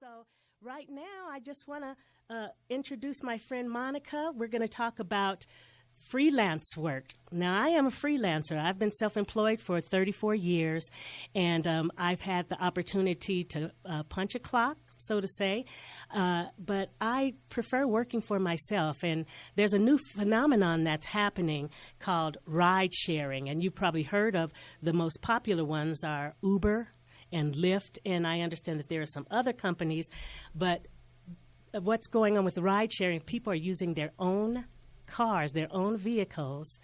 So right now, I just want to introduce my friend Monica. We're going to talk about freelance work. Now, I am a freelancer. I've been self-employed for 34 years, and I've had the opportunity to punch a clock, so to say, but I prefer working for myself, and there's a new phenomenon that's happening called ride sharing, and you've probably heard of the most popular ones are Uber and Lyft, and I understand that there are some other companies, but what's going on with ride sharing, people are using their own cars, their own vehicles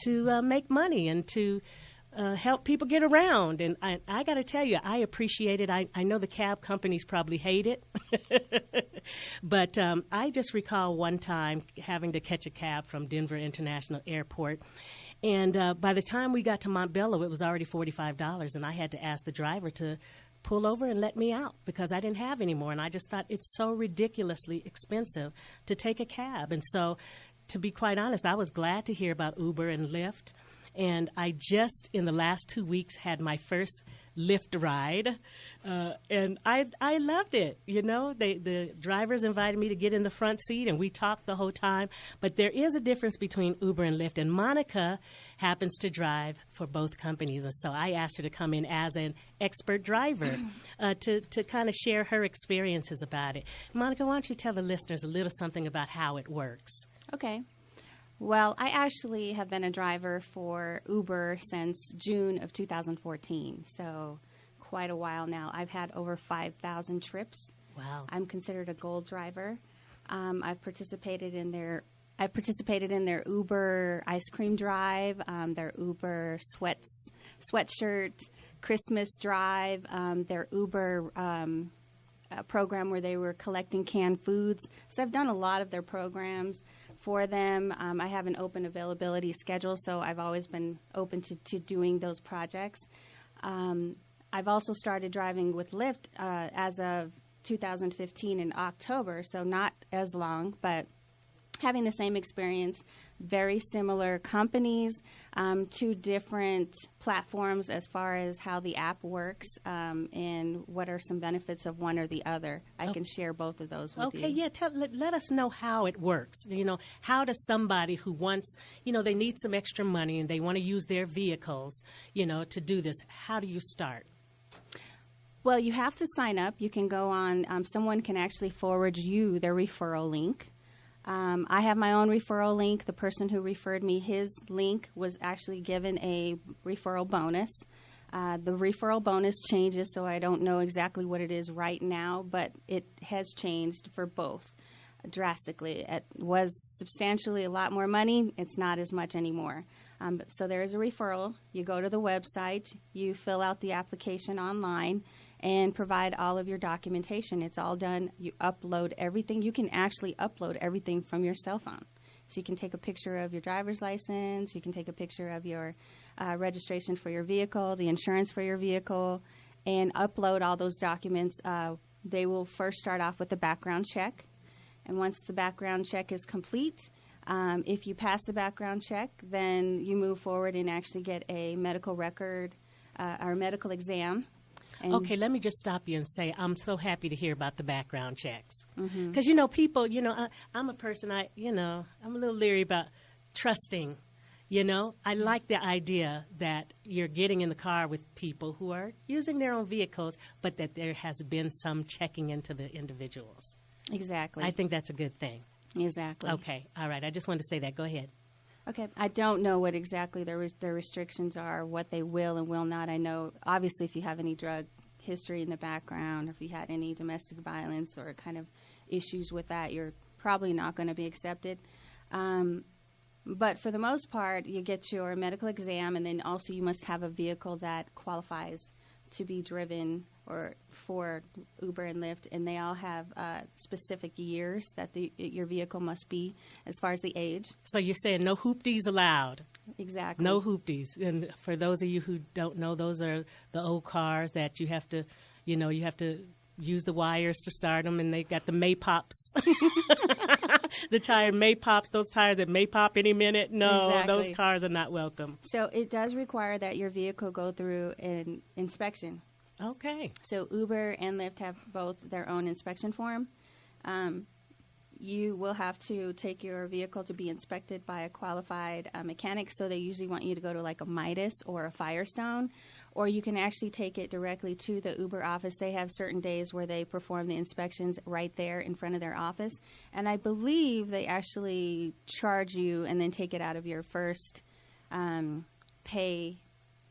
to make money and to help people get around. And I got to tell you, I appreciate it. I know the cab companies probably hate it. But I just recall one time having to catch a cab from Denver International Airport. And by the time we got to Montbello, it was already $45. And I had to ask the driver to pull over and let me out because I didn't have any more. And I just thought it's so ridiculously expensive to take a cab. And so, to be quite honest, I was glad to hear about Uber and Lyft. And I just, in the last 2 weeks, had my first Lyft ride. And I loved it. You know, the drivers invited me to get in the front seat, and we talked the whole time. But there is a difference between Uber and Lyft. And Monica happens to drive for both companies. And so I asked her to come in as an expert driver to kind of share her experiences about it. Monica, why don't you tell the listeners a little something about how it works? Okay. Well, I actually have been a driver for Uber since June of 2014, so quite a while now. I've had over 5,000 trips. Wow. I'm considered a gold driver. I've participated in their Uber ice cream drive, their Uber sweatshirt Christmas drive, their Uber program where they were collecting canned foods. So I've done a lot of their programs for them. I have an open availability schedule, so I've always been open to doing those projects. I've also started driving with Lyft as of 2015 in October, so not as long, but having the same experience, very similar companies, two different platforms as far as how the app works and what are some benefits of one or the other. I can share both of those with you. Okay, yeah, let us know how it works. You know, how does somebody who wants, you know, they need some extra money and they want to use their vehicles, you know, to do this, how do you start? Well, you have to sign up. You can go on, someone can actually forward you their referral link. I have my own referral link. The person who referred me, his link was actually given a referral bonus. The referral bonus changes, so I don't know exactly what it is right now, but it has changed for both drastically. It was substantially a lot more money. It's not as much anymore. So there is a referral. You go to the website, you fill out the application online, and provide all of your documentation. It's all done. You upload everything. You can actually upload everything from your cell phone. So you can take a picture of your driver's license. You can take a picture of your registration for your vehicle, the insurance for your vehicle, and upload all those documents. They will first start off with a background check. And once the background check is complete, if you pass the background check, then you move forward and actually get a medical record or medical exam. Okay, let me just stop you and say I'm so happy to hear about the background checks. Because, you know, people, you know, I'm a person, I'm a little leery about trusting, you know. I like the idea that you're getting in the car with people who are using their own vehicles, but that there has been some checking into the individuals. Exactly. I think that's a good thing. Exactly. Okay, all right. I just wanted to say that. Go ahead. Okay. I don't know what exactly their restrictions are, what they will and will not. I know, obviously, if you have any drug history in the background, or if you had any domestic violence or kind of issues with that, you're probably not going to be accepted. But for the most part, you get your medical exam, and then also you must have a vehicle that qualifies to be driven or for Uber and Lyft, and they all have specific years that your vehicle must be as far as the age. So you're saying no hoopties allowed? Exactly. No hoopties. And for those of you who don't know, those are the old cars that you have to use the wires to start them, and they got the May-Pops. The tire May-Pops, those tires that may pop any minute. No, exactly. Those cars are not welcome. So it does require that your vehicle go through an inspection. Okay. So Uber and Lyft have both their own inspection form. You will have to take your vehicle to be inspected by a qualified mechanic, so they usually want you to go to like a Midas or a Firestone, or you can actually take it directly to the Uber office. They have certain days where they perform the inspections right there in front of their office, and I believe they actually charge you and then take it out of your first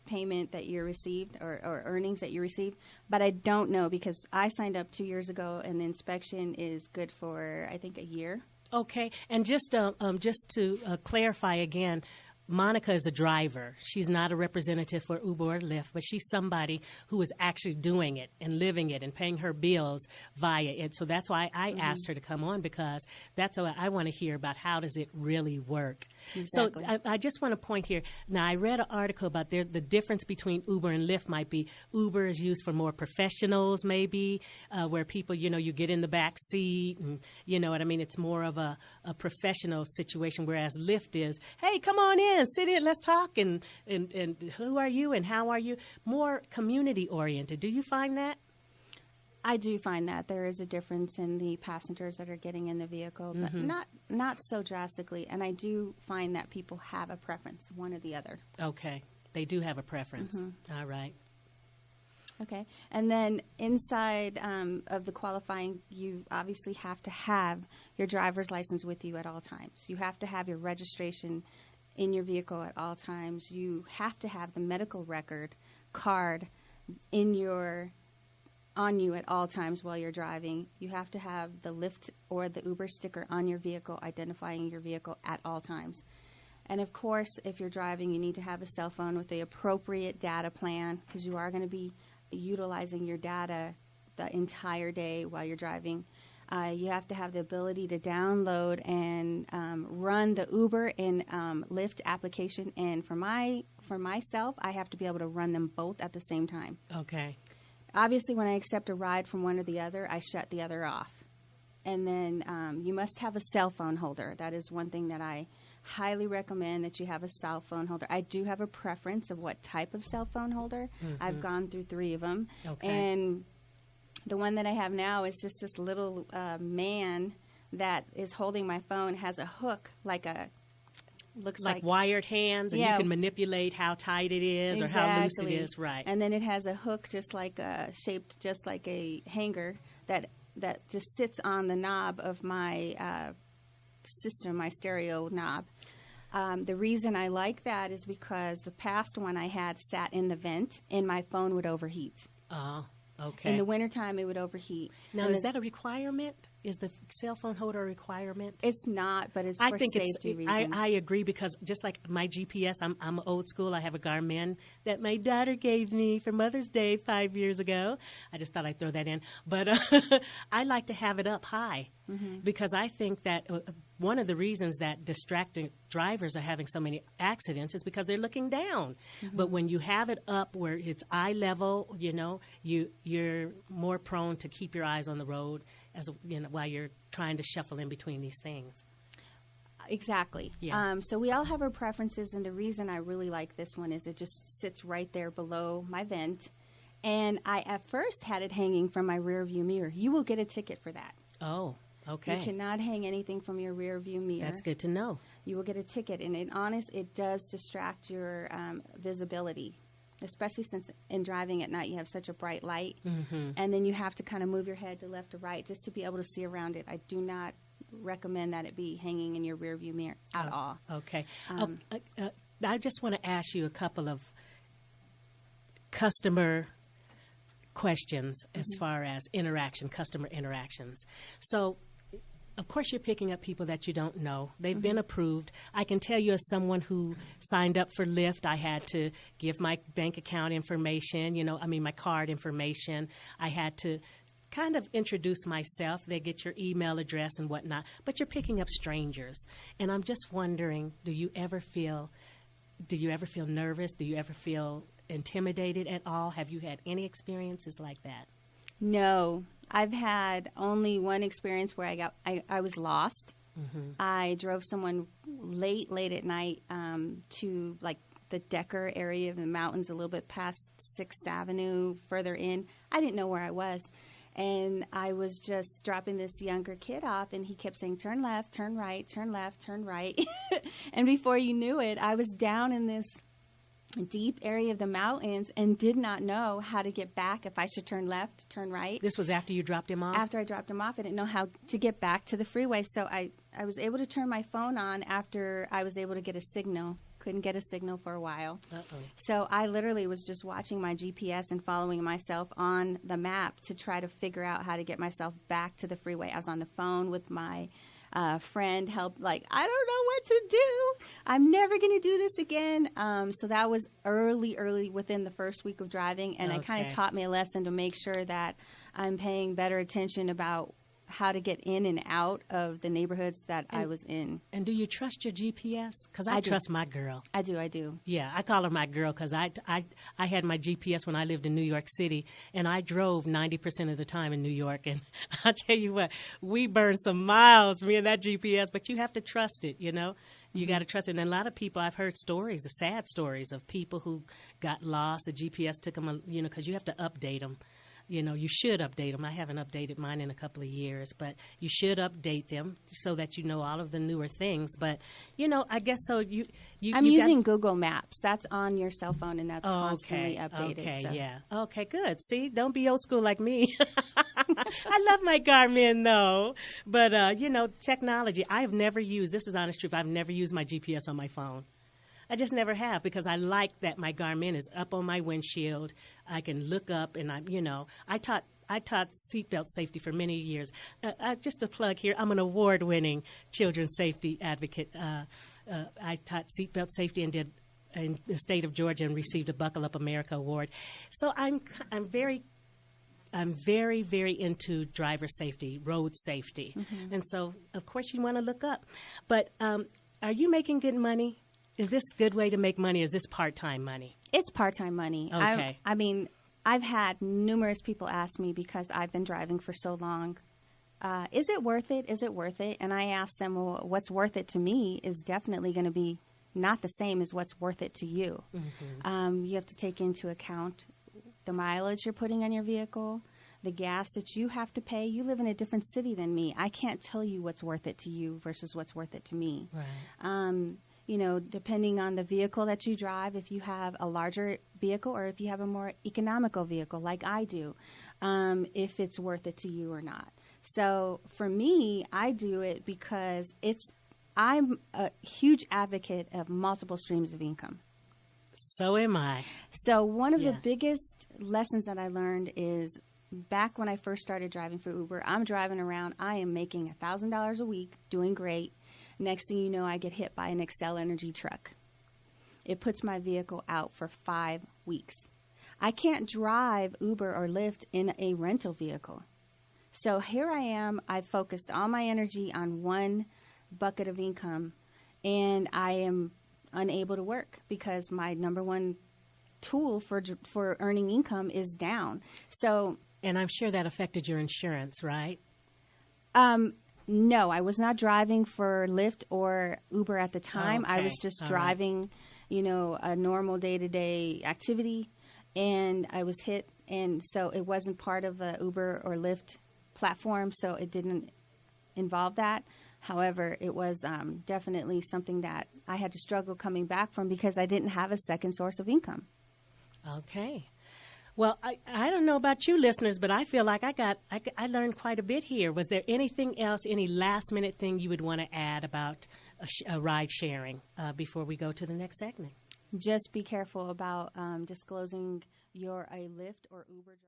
payment that you received or earnings that you received. But I don't know, because I signed up 2 years ago, and the inspection is good for, I think, a year. Okay. And just to clarify again, Monica is a driver. She's not a representative for Uber or Lyft, but she's somebody who is actually doing it and living it and paying her bills via it. So that's why I asked her to come on, because that's what I want to hear about. How does it really work? Exactly. So I just want to point here. Now, I read an article about the difference between Uber and Lyft might be Uber is used for more professionals, maybe, where people, you get in the back seat and, you know what I mean? It's more of a professional situation, whereas Lyft is, hey, come on in, sit in, let's talk, and who are you and how are you? More community-oriented. Do you find that? I do find that there is a difference in the passengers that are getting in the vehicle, but not so drastically. And I do find that people have a preference, one or the other. Okay. They do have a preference. All right. Okay. And then inside of the qualifying, you obviously have to have your driver's license with you at all times. You have to have your registration in your vehicle at all times. You have to have the medical record card on you at all times while you're driving. You have to have the Lyft or the Uber sticker on your vehicle identifying your vehicle at all times. And of course, if you're driving, you need to have a cell phone with the appropriate data plan, because you are going to be utilizing your data the entire day while you're driving. You have to have the ability to download and run the Uber and Lyft application. And for myself, I have to be able to run them both at the same time. Okay. Obviously, when I accept a ride from one or the other, I shut the other off. And then you must have a cell phone holder. That is one thing that I highly recommend, that you have a cell phone holder. I do have a preference of what type of cell phone holder. I've gone through 3 of them. Okay. And the one that I have now is just this little man that is holding my phone, has a hook looks like wired hands, and you can manipulate how tight it is or how loose it is, right? And then it has a hook shaped just like a hanger that just sits on the knob of my system, my stereo knob. The reason I like that is because the past one I had sat in the vent, and my phone would overheat. Oh, okay. In the wintertime, it would overheat. Now, is that a requirement? Is the cell phone holder a requirement? It's not, but it's for safety reasons. I agree, because just like my GPS, I'm old school. I have a Garmin that my daughter gave me for Mother's Day 5 years ago. I just thought I'd throw that in. But I like to have it up high, because I think that one of the reasons that distracted drivers are having so many accidents is because they're looking down. But when you have it up where it's eye level, you're more prone to keep your eyes on the road while you're trying to shuffle in between these things. Exactly. Yeah. So we all have our preferences, and the reason I really like this one is it just sits right there below my vent. And I at first had it hanging from my rear view mirror. You will get a ticket for that. Oh, okay. You cannot hang anything from your rear view mirror. That's good to know. You will get a ticket, and it does distract your visibility, especially since in driving at night you have such a bright light, and then you have to kind of move your head to left or right just to be able to see around it. I do not recommend that it be hanging in your rear view mirror at all. Okay. I just want to ask you a couple of customer questions as far as customer interactions. So, of course, you're picking up people that you don't know. They've been approved. I can tell you, as someone who signed up for Lyft, I had to give my bank account information, my card information. I had to kind of introduce myself. They get your email address and whatnot. But you're picking up strangers. And I'm just wondering, do you ever feel nervous? Do you ever feel intimidated at all? Have you had any experiences like that? No. I've had only one experience where I was lost. I drove someone late at night to the Decker area of the mountains, a little bit past 6th Avenue, further in. I didn't know where I was. And I was just dropping this younger kid off, and he kept saying, turn left, turn right, turn left, turn right. And before you knew it, I was down in this deep area of the mountains and did not know how to get back, if I should turn left, turn right. This was after you dropped him off? After I dropped him off. I didn't know how to get back to the freeway. So I was able to turn my phone on after I was able to get a signal. Couldn't get a signal for a while. So I literally was just watching my GPS and following myself on the map to try to figure out how to get myself back to the freeway. I was on the phone with my friend, help, like, I don't know what to do. I'm never going to do this again. So that was early within the first week of driving, and it kind of taught me a lesson to make sure that I'm paying better attention about how to get in and out of the neighborhoods that I was in. And do you trust your GPS? Because I trust my girl. I do. Yeah, I call her my girl because I had my GPS when I lived in New York City, and I drove 90% of the time in New York. And I'll tell you what, we burned some miles, me and that GPS, but you have to trust it, you know? You got to trust it. And a lot of people, I've heard stories, the sad stories of people who got lost. The GPS took them, you know, because you have to update them. You know, you should update them. I haven't updated mine in a couple of years, but you should update them so that you know all of the newer things. But, you know, I guess so I'm using Google Maps. That's on your cell phone, and that's constantly updated. Okay, so. Yeah. Okay, good. See, don't be old school like me. I love my Garmin, though. But, you know, technology, I've never used, this is the honest truth, I've never used my GPS on my phone. I just never have, because I like that my Garmin is up on my windshield. I can look up, and I taught seatbelt safety for many years. Just a plug here, I'm an award-winning children's safety advocate. I taught seatbelt safety and did in the state of Georgia and received a Buckle Up America award. So I'm very, very into driver safety, road safety, and so of course you want to look up. But are you making good money? Is this a good way to make money? Is this part-time money? It's part-time money. Okay. I mean, I've had numerous people ask me, because I've been driving for so long, is it worth it? Is it worth it? And I ask them, well, what's worth it to me is definitely going to be not the same as what's worth it to you. You have to take into account the mileage you're putting on your vehicle, the gas that you have to pay. You live in a different city than me. I can't tell you what's worth it to you versus what's worth it to me. Right. You know, depending on the vehicle that you drive, if you have a larger vehicle or if you have a more economical vehicle like I do, if it's worth it to you or not. So for me, I do it because I'm a huge advocate of multiple streams of income. So am I. So one of the biggest lessons that I learned is back when I first started driving for Uber, I'm driving around, I am making $1,000 a week, doing great. Next thing you know, I get hit by an Xcel Energy truck. It puts my vehicle out for 5 weeks. I can't drive Uber or Lyft in a rental vehicle. So here I am. I've focused all my energy on one bucket of income, and I am unable to work because my number one tool for earning income is down. So, and I'm sure that affected your insurance, right? No, I was not driving for Lyft or Uber at the time. Okay. I was just driving, you know, a normal day-to-day activity, and I was hit, and so it wasn't part of a Uber or Lyft platform, so it didn't involve that. However, it was definitely something that I had to struggle coming back from because I didn't have a second source of income. Okay. Well, I don't know about you listeners, but I feel like I learned quite a bit here. Was there anything else, any last-minute thing you would want to add about ride sharing before we go to the next segment? Just be careful about disclosing you're a Lyft or Uber driver.